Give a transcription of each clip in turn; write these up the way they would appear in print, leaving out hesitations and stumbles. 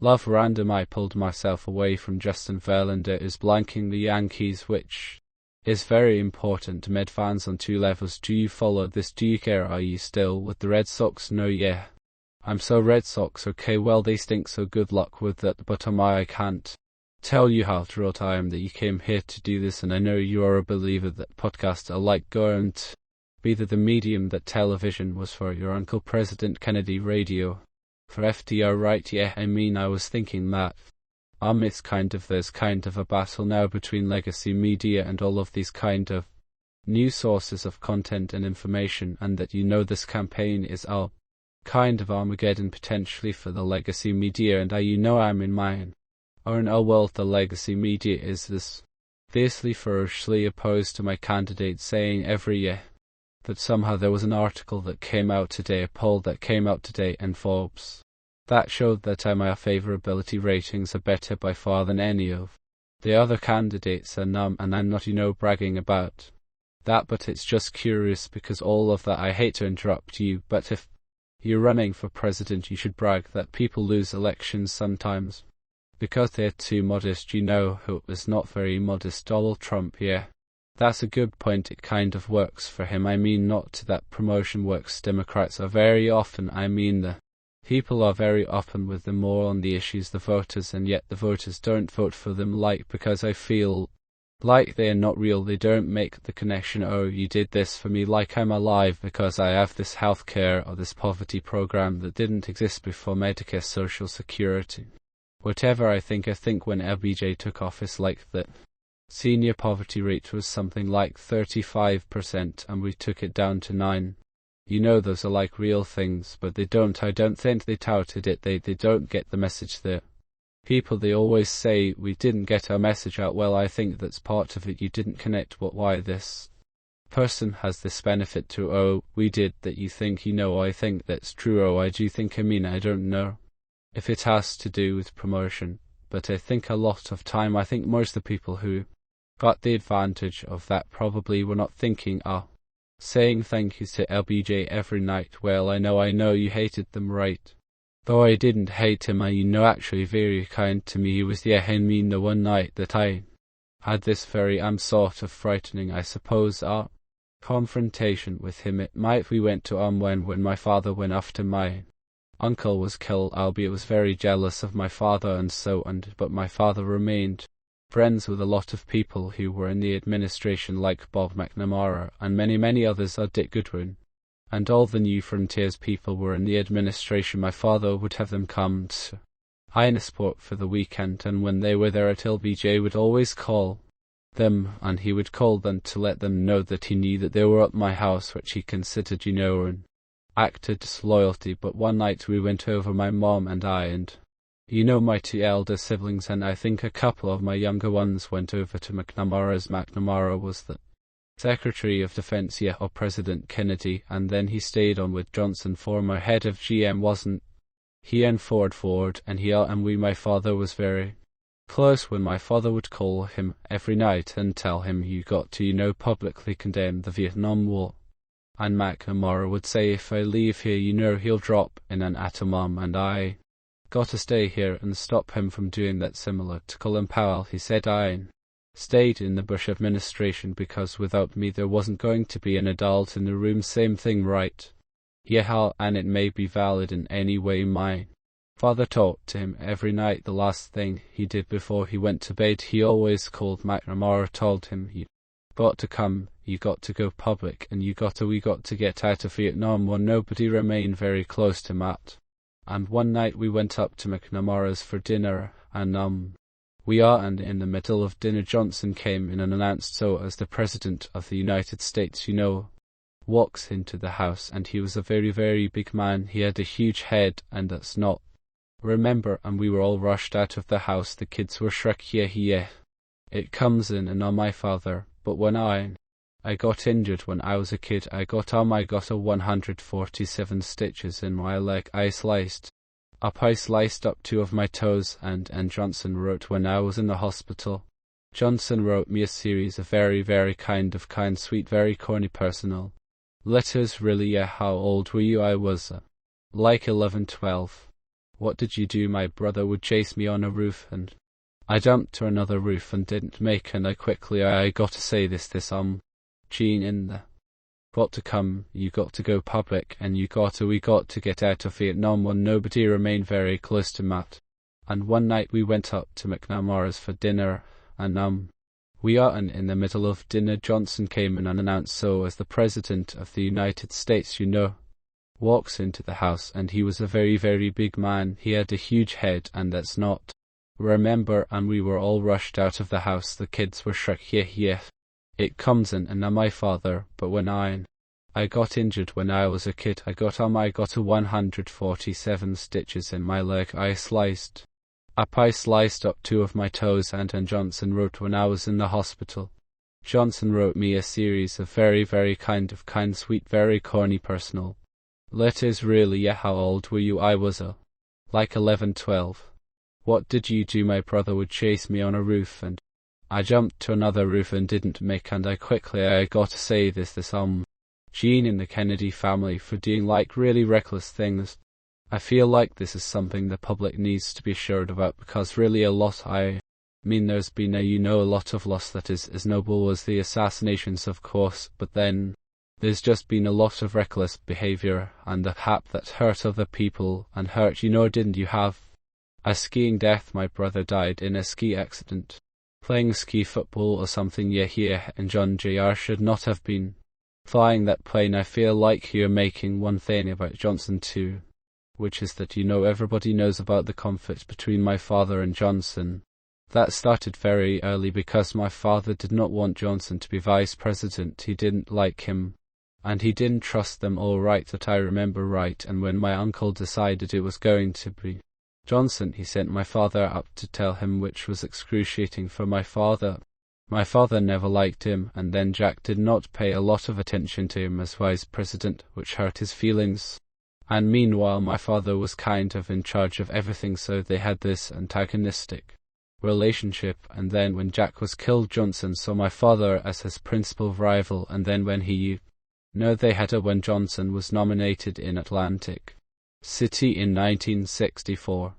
Love random. I pulled myself away from Justin Verlander is blanking the Yankees, which is very important. Med fans on two levels. Do you follow this? Do you care? Are you still with the Red Sox? No, yeah. I'm so Red Sox. Okay, well they stink, so good luck with that, but I can't tell you how thrilled I am that you came here to do this, and I know you are a believer that podcasts are like going to be the medium that television was for your Uncle President Kennedy, radio for FDR, right? Yeah, I mean, I was thinking that it's there's kind of a battle now between legacy media and all of these kind of new sources of content and information, and that this campaign is all kind of Armageddon potentially for the legacy media, and I'm in mine. Or in our world, the legacy media is this fiercely, ferociously opposed to my candidate, saying every year that somehow there was an article that came out today, a poll that came out today in Forbes, that showed that my favorability ratings are better by far than any of the other candidates, and I'm not bragging about that, but it's just curious because all of that. I hate to interrupt you, but if you're running for president, you should brag that people lose elections sometimes because they're too modest. You know who is not very modest? Donald Trump. Yeah, that's a good point. It kind of works for him. I mean, not that promotion works. Democrats are very often, the people are very open with them more on the issues, the voters, and yet the voters don't vote for them, because I feel like they're not real. They don't make the connection. Oh, you did this for me, like I'm alive because I have this healthcare or this poverty program that didn't exist before, Medicare, Social Security, whatever. I think when LBJ took office, like the senior poverty rate was something like 35% and we took it down to 9%. Those are like real things, but I don't think they touted it. They don't get the message there. People, they always say we didn't get our message out. Well, I think that's part of it. You didn't connect why this person has this benefit to. Oh, we did that. You think I think that's true. Oh, I do think. I don't know if it has to do with promotion, but I think a lot of time, I think most of the people who got the advantage of that probably were not thinking, saying thank you to LBJ every night. Well, I know you hated them, right? Though I didn't hate him, actually very kind to me. He was the one night that I had this very sort of frightening, I suppose, confrontation with him. We went to when my father went after my uncle was killed. Albeit was very jealous of my father but my father remained friends with a lot of people who were in the administration, like Bob McNamara and many others, Dick Goodwin. And all the New Frontiers people were in the administration. My father would have them come to Sport for the weekend, and when they were there at LBJ would always call them, and he would call them to let them know that he knew that they were at my house, which he considered, an act of disloyalty. But one night we went over, my mom and I, and my two elder siblings, and I think a couple of my younger ones went over to McNamara's. McNamara was the Secretary of Defense, or President Kennedy, and then he stayed on with Johnson, former head of GM, wasn't he, and Ford, and my father was very close. When my father would call him every night and tell him, you got to, publicly condemn the Vietnam War, and McNamara would say, if I leave here, he'll drop in an atom bomb, and I got to stay here and stop him from doing that. Similar to Colin Powell, he said, I stayed in the Bush administration because without me there wasn't going to be an adult in the room. Same thing, right? Yeah, and it may be valid in any way. My father taught to him every night. The last thing he did before he went to bed, he always called McNamara, told him, you got to come, you got to go public, and we got to get out of Vietnam. Well, nobody remained very close to Matt. And one night we went up to McNamara's for dinner, and and in the middle of dinner Johnson came in and announced, so as the President of the United States, walks into the house, and he was a very, very big man. He had a huge head, and that's not remember, and we were all rushed out of the house. The kids were Shrek, yeah. It comes in, and my father, but when I got injured when I was a kid, I got a 147 stitches in my leg. I sliced up 2 of my toes, and Johnson wrote when I was in the hospital. Johnson wrote me a series of very, very kind, sweet, very corny personal letters. Really, how old were you? I was like 11, 12. What did you do? My brother would chase me on a roof, and I jumped to another roof and didn't make, and I gotta say this, Gene, in the got to come, you got to go public, and we got to get out of Vietnam when nobody remained very close to Matt. And one night we went up to McNamara's for dinner, and we are in the middle of dinner, Johnson came in unannounced, so as the President of the United States, walks into the house, and he was a very, very big man. He had a huge head, and that's not remember, and we were all rushed out of the house. The kids were yeah. It comes in, and my father, but when I got injured when I was a kid. I got a 147 stitches in my leg. I sliced up 2 of my toes, and Johnson wrote when I was in the hospital. Johnson wrote me a series of very, very kind, sweet, very corny personal letters. Really, yeah. How old were you? I was like 11, 12. What did you do? My brother would chase me on a roof, and I jumped to another roof and didn't make, and I gotta say this, Gene in the Kennedy family for doing like really reckless things. I feel like this is something the public needs to be assured about, because really there's been a lot of loss that is as noble as the assassinations, of course, but then there's just been a lot of reckless behavior and the hap that hurt other people and hurt, didn't you have a skiing death? My brother died in a ski accident playing ski football or something. Yeah, and John Jr. should not have been flying that plane. I feel like you're making one thing about Johnson too, which is that everybody knows about the conflict between my father and Johnson. That started very early because my father did not want Johnson to be vice president. He didn't like him, and he didn't trust them all, right, that I remember right. And when my uncle decided it was going to be Johnson, he sent my father up to tell him, which was excruciating for my father. My father never liked him, and then Jack did not pay a lot of attention to him as vice president, which hurt his feelings. And meanwhile my father was kind of in charge of everything, so they had this antagonistic relationship. And then when Jack was killed, Johnson saw my father as his principal rival, and then when they had when Johnson was nominated in Atlantic City in 1964.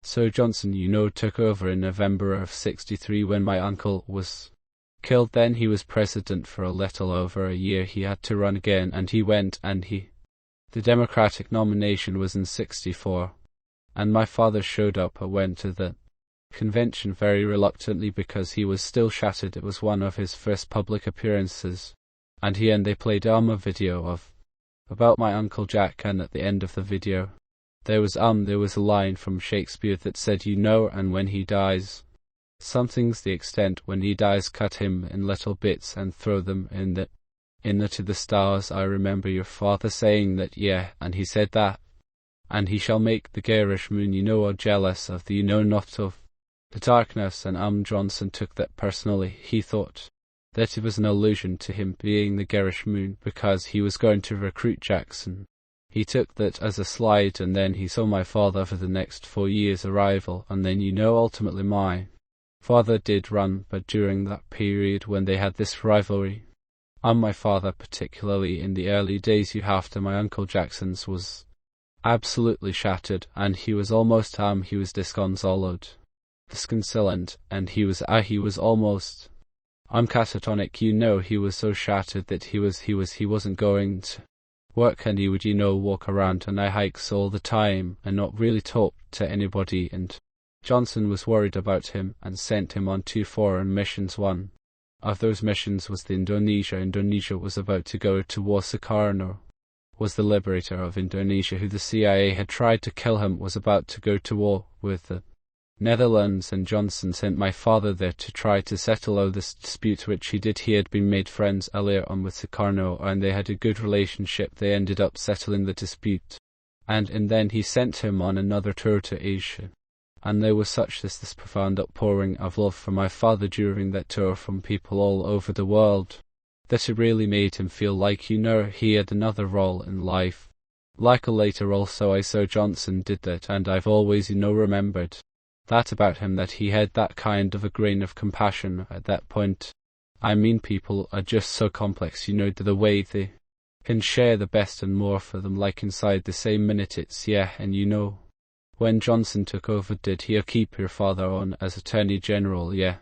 So Johnson, took over in November of 63 when my uncle was killed. Then he was president for a little over a year. He had to run again, and he went, and the Democratic nomination was in 64. And my father showed up. I went to the convention very reluctantly because he was still shattered. It was one of his first public appearances. And they played a video about my Uncle Jack, and at the end of the video there was a line from Shakespeare that said, and when he dies, something's the extent, when he dies cut him in little bits and throw them to the stars. I remember your father saying that, and he said that, and he shall make the garish moon, are jealous of the not of the darkness. And Johnson took that personally. He thought that it was an allusion to him being the garish moon because he was going to recruit Jackson. He took that as a slide, and then he saw my father for the next 4 years a rival, and then ultimately my father did run, but during that period when they had this rivalry, my father, particularly in the early days after my Uncle Jackson's, was absolutely shattered, and he was almost he was disconsolate, and he was almost catatonic. He was so shattered that he wasn't going to work, and he would walk around and I hikes all the time and not really talk to anybody. And Johnson was worried about him and sent him on 2 foreign missions. One of those missions was Indonesia. Indonesia was about to go to war. Sukarno was the liberator of Indonesia, who the CIA had tried to kill him, was about to go to war with the Netherlands, and Johnson sent my father there to try to settle this dispute, which he did. He had been made friends earlier on with Sukarno, and they had a good relationship. They ended up settling the dispute, and then he sent him on another tour to Asia. And there was such this profound outpouring of love for my father during that tour from people all over the world, that it really made him feel like, he had another role in life, like a later role. So I saw Johnson did that, and I've always, remembered that about him, that he had that kind of a grain of compassion at that point. People are just so complex, the way they can share the best and more for them, like inside the same minute. And When Johnson took over, did he keep your father on as Attorney General? Yeah.